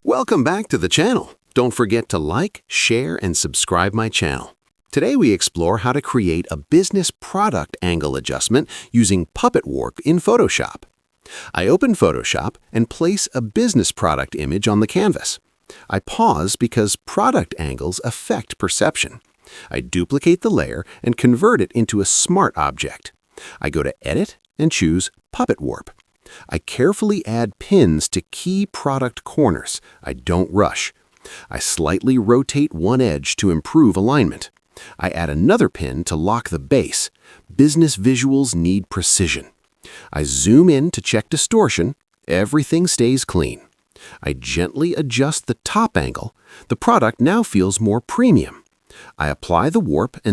Welcome back to the channel. Don't forget to like, share, and subscribe my channel. Today we explore how to create a business product angle adjustment using puppet warp in Photoshop. I open Photoshop and place a business product image on the canvas. I pause because product angles affect perception. I duplicate the layer and convert it into a smart object. I go to Edit and choose Puppet Warp. I carefully add pins to key product corners. I don't rush. I slightly rotate one edge to improve alignment. I add another pin to lock the base. Business visuals need precision. I zoom in to check distortion. Everything stays clean. I gently adjust the top angle. The product now feels more premium. I apply the warp and